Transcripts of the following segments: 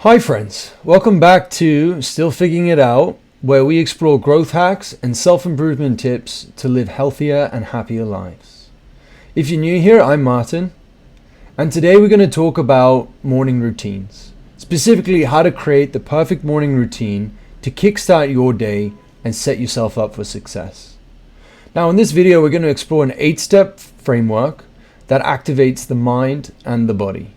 Hi friends, welcome back to Still Figuring It Out, where we explore growth hacks and self-improvement tips to live healthier and happier lives. If you're new here, I'm Martin, and today we're going to talk about morning routines, specifically how to create the perfect morning routine to kickstart your day and set yourself up for success. Now in this video, we're going to explore an 8-step framework that activates the mind and the body.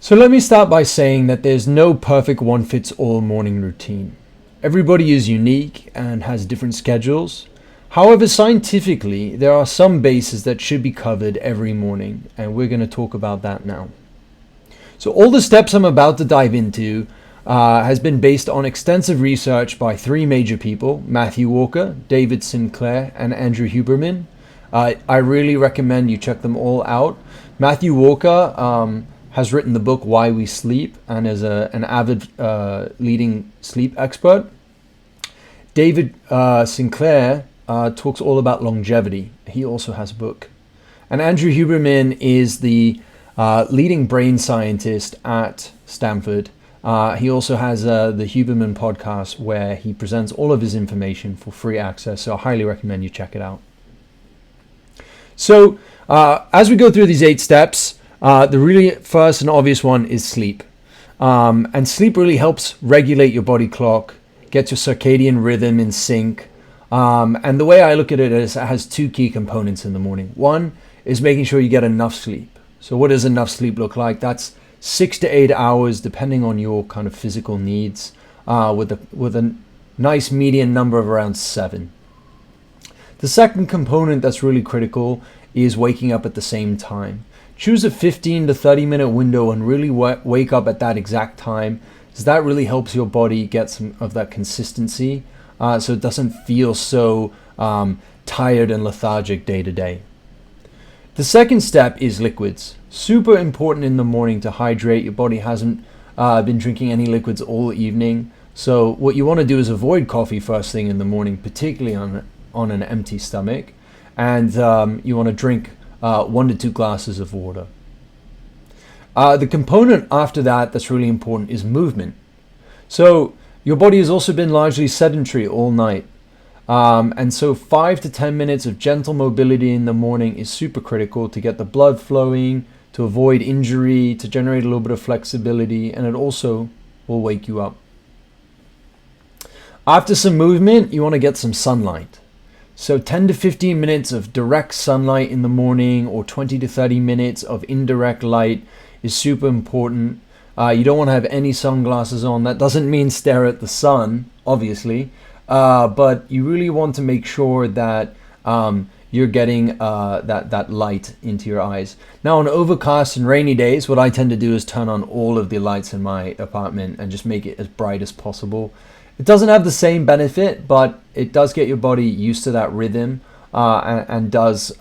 So let me start by saying that there's no perfect one-fits-all morning routine. Everybody is unique and has different schedules. However, scientifically, there are some bases that should be covered every morning, and we're going to talk about that now. So all the steps I'm about to dive into has been based on extensive research by 3 major people, Matthew Walker, David Sinclair, and Andrew Huberman. I really recommend you check them all out. Matthew Walker has written the book Why We Sleep and is an avid leading sleep expert. David Sinclair talks all about longevity. He also has a book. And Andrew Huberman is the leading brain scientist at Stanford. He also has the Huberman podcast where he presents all of his information for free access. So I highly recommend you check it out. So as we go through these 8 steps, the really first and obvious one is sleep. And sleep really helps regulate your body clock, gets your circadian rhythm in sync. And the way I look at it is it has 2 key components in the morning. One is making sure you get enough sleep. So what does enough sleep look like? That's 6 to 8 hours, depending on your kind of physical needs, with a nice median number of around 7. The second component that's really critical is waking up at the same time. Choose a 15 to 30 minute window and really wake up at that exact time, because that really helps your body get some of that consistency so it doesn't feel so tired and lethargic day to day. The second step is liquids. Super important in the morning to hydrate. Your body hasn't been drinking any liquids all evening. So what you want to do is avoid coffee first thing in the morning, particularly on an empty stomach. And you want to drink 1 to 2 glasses of water. The component after that that's really important is movement. So your body has also been largely sedentary all night. And so 5 to 10 minutes of gentle mobility in the morning is super critical to get the blood flowing, to avoid injury, to generate a little bit of flexibility, and it also will wake you up. After some movement, you want to get some sunlight. So 10 to 15 minutes of direct sunlight in the morning or 20 to 30 minutes of indirect light is super important. You don't want to have any sunglasses on. That doesn't mean stare at the sun, obviously, but you really want to make sure that you're getting that light into your eyes. Now on overcast and rainy days, what I tend to do is turn on all of the lights in my apartment and just make it as bright as possible. It doesn't have the same benefit, but it does get your body used to that rhythm and does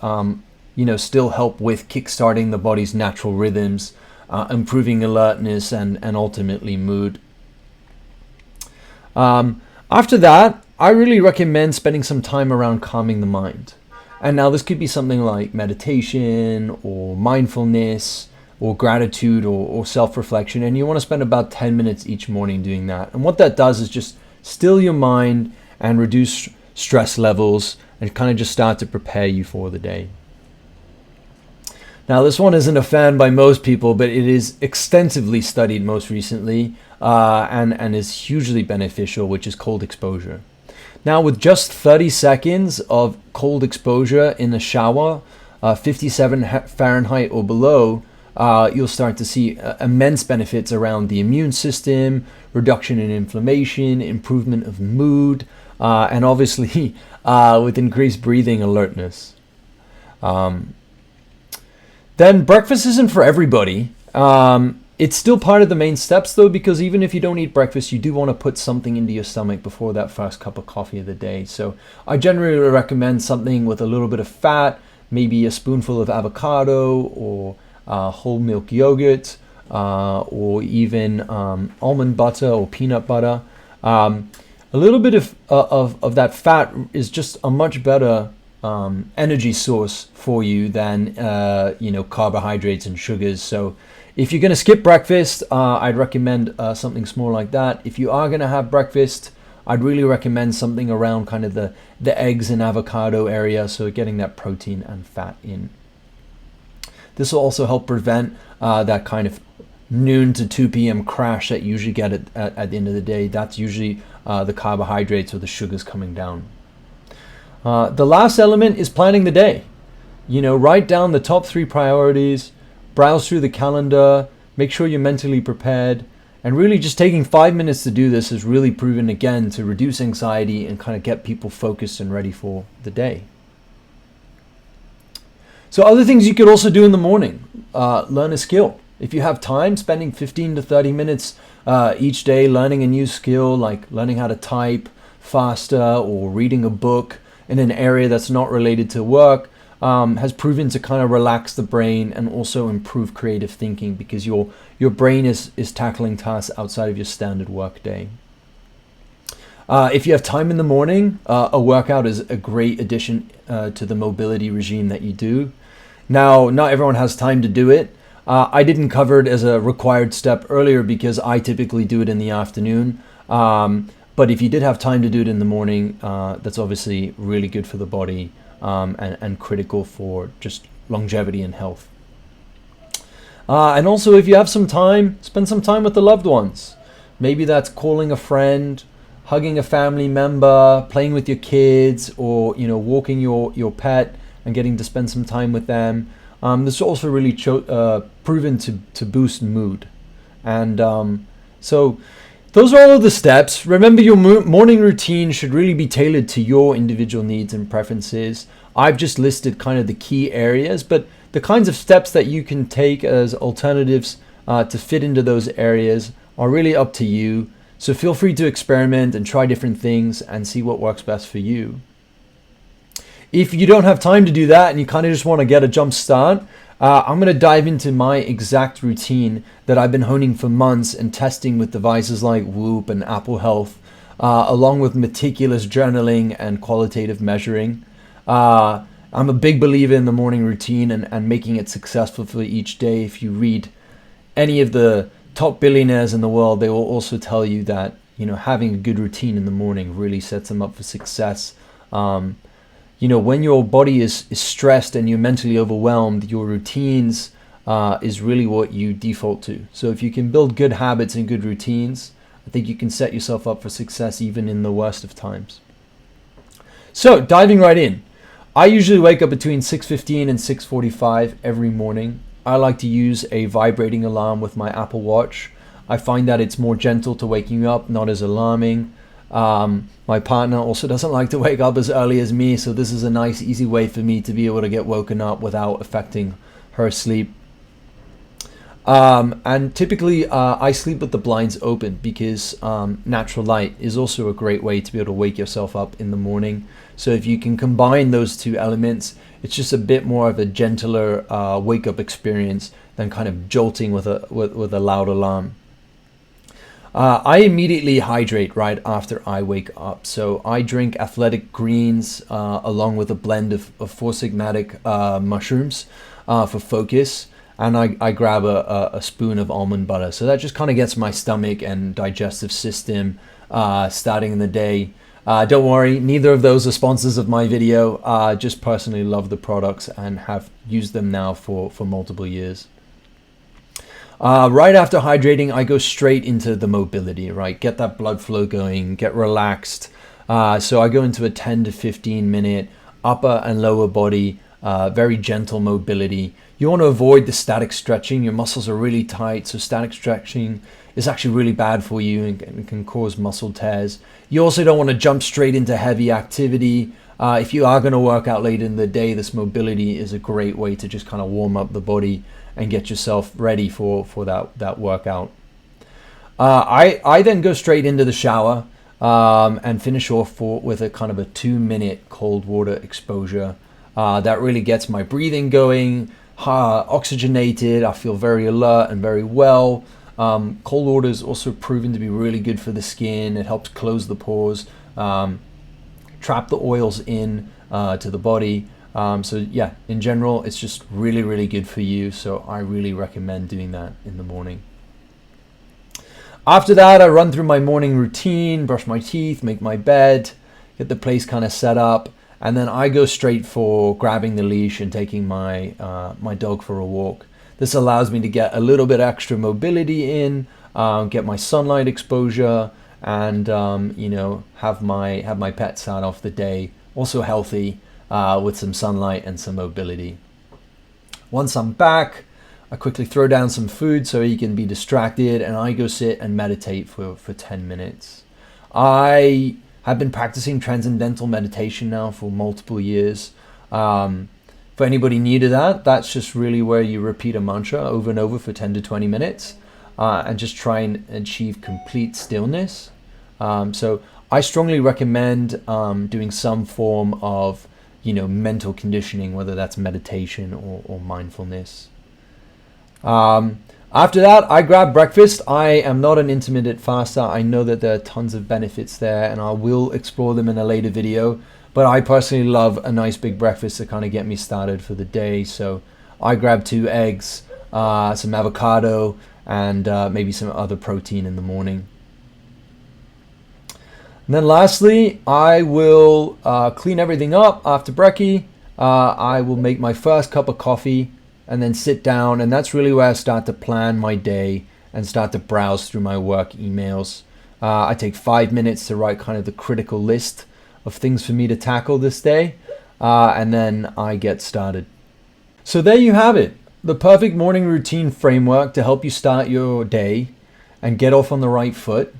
still help with kickstarting the body's natural rhythms, improving alertness and ultimately mood. After that, I really recommend spending some time around calming the mind. And now this could be something like meditation or mindfulness or gratitude or self-reflection, and you want to spend about 10 minutes each morning doing that. And what that does is just still your mind and reduce stress levels and kind of just start to prepare you for the day. Now this one isn't a fan by most people, but it is extensively studied most recently and is hugely beneficial, which is cold exposure. Now with just 30 seconds of cold exposure in the shower, 57 Fahrenheit or below, you'll start to see immense benefits around the immune system, reduction in inflammation, improvement of mood, and obviously with increased breathing alertness. Then breakfast isn't for everybody. It's still part of the main steps though, because even if you don't eat breakfast, you do want to put something into your stomach before that first cup of coffee of the day. So I generally recommend something with a little bit of fat, maybe a spoonful of avocado or whole milk yogurt, or even almond butter or peanut butter. A little bit of that fat is just a much better energy source for you than carbohydrates and sugars. So If you're going to skip breakfast, I'd recommend something small like that. If you are going to have breakfast, I'd really recommend something around kind of the eggs and avocado area, so getting that protein and fat in. This will also help prevent that kind of noon to 2 p.m. crash that you usually get at the end of the day. That's usually the carbohydrates or the sugars coming down. The last element is planning the day. Write down the top 3 priorities, browse through the calendar, make sure you're mentally prepared, and really just taking 5 minutes to do this has really proven again to reduce anxiety and kind of get people focused and ready for the day. So other things you could also do in the morning, learn a skill. If you have time, spending 15 to 30 minutes each day learning a new skill, like learning how to type faster or reading a book in an area that's not related to work, has proven to kind of relax the brain and also improve creative thinking, because your brain is tackling tasks outside of your standard work day. If you have time in the morning, a workout is a great addition to the mobility regime that you do. Now, not everyone has time to do it. I didn't cover it as a required step earlier because I typically do it in the afternoon. But if you did have time to do it in the morning, that's obviously really good for the body and critical for just longevity and health. And also, if you have some time, spend some time with the loved ones. Maybe that's calling a friend, hugging a family member, playing with your kids, or walking your pet and getting to spend some time with them. This is also really proven to boost mood. And so those are all of the steps. Remember, your morning routine should really be tailored to your individual needs and preferences. I've just listed kind of the key areas, but the kinds of steps that you can take as alternatives to fit into those areas are really up to you. So feel free to experiment and try different things and see what works best for you. If you don't have time to do that and you kind of just want to get a jump start, I'm going to dive into my exact routine that I've been honing for months and testing with devices like Whoop and Apple Health, along with meticulous journaling and qualitative measuring. I'm a big believer in the morning routine and making it successful for each day. If you read any of the top billionaires in the world, they will also tell you that having a good routine in the morning really sets them up for success. When your body is stressed and you're mentally overwhelmed, your routines is really what you default to. So if you can build good habits and good routines, I think you can set yourself up for success even in the worst of times. So diving right in, I usually wake up between 6:15 and 6:45 every morning. I like to use a vibrating alarm with my Apple Watch. I find that it's more gentle to waking you up, not as alarming. My partner also doesn't like to wake up as early as me, so this is a nice, easy way for me to be able to get woken up without affecting her sleep. And typically, I sleep with the blinds open because natural light is also a great way to be able to wake yourself up in the morning. So if you can combine those two elements, it's just a bit more of a gentler wake-up experience than kind of jolting with a loud alarm. I immediately hydrate right after I wake up. So I drink athletic greens along with a blend of Four Sigmatic mushrooms for focus. And I grab a spoon of almond butter. So that just kind of gets my stomach and digestive system starting in the day. Don't worry, neither of those are sponsors of my video. Just personally love the products and have used them now for multiple years. Right after hydrating, I go straight into the mobility, right? Get that blood flow going, get relaxed. So I go into a 10 to 15 minute upper and lower body, very gentle mobility. You want to avoid the static stretching. Your muscles are really tight, so static stretching is actually really bad for you and can cause muscle tears. You also don't want to jump straight into heavy activity. If you are going to work out later in the day, this mobility is a great way to just kind of warm up the body and get yourself ready for that workout. I then go straight into the shower and finish off with a kind of a 2-minute cold water exposure. That really gets my breathing going, oxygenated. I feel very alert and very well. Cold water is also proven to be really good for the skin. It helps close the pores, trap the oils in to the body. So yeah, in general, it's just really, really good for you. So I really recommend doing that in the morning. After that, I run through my morning routine, brush my teeth, make my bed, get the place kind of set up, and then I go straight for grabbing the leash and taking my my dog for a walk. This allows me to get a little bit extra mobility in, get my sunlight exposure, and have my pet start off the day also healthy with some sunlight and some mobility. Once I'm back, I quickly throw down some food so he can be distracted, and I go sit and meditate for 10 minutes. I have been practicing transcendental meditation now for multiple years. For anybody new to that, that's just really where you repeat a mantra over and over for 10 to 20 minutes and just try and achieve complete stillness. So I strongly recommend doing some form of mental conditioning, whether that's meditation or mindfulness. After that, I grab breakfast. I am not an intermittent faster. I know that there are tons of benefits there, and I will explore them in a later video. But I personally love a nice big breakfast to kind of get me started for the day. So I grab 2 eggs, some avocado, and maybe some other protein in the morning. And then lastly, I will clean everything up after brekkie. I will make my first cup of coffee and then sit down, and that's really where I start to plan my day and start to browse through my work emails. I take 5 minutes to write kind of the critical list of things for me to tackle this day, and then I get started. So there you have it, the perfect morning routine framework to help you start your day and get off on the right foot.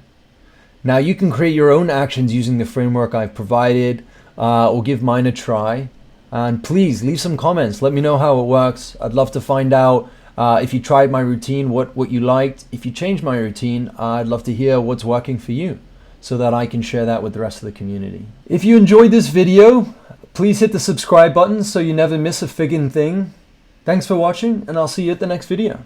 Now you can create your own actions using the framework I've provided, or give mine a try. And please leave some comments. Let me know how it works. I'd love to find out if you tried my routine, what you liked. If you changed my routine, I'd love to hear what's working for you so that I can share that with the rest of the community. If you enjoyed this video, please hit the subscribe button so you never miss a friggin' thing. Thanks for watching, and I'll see you at the next video.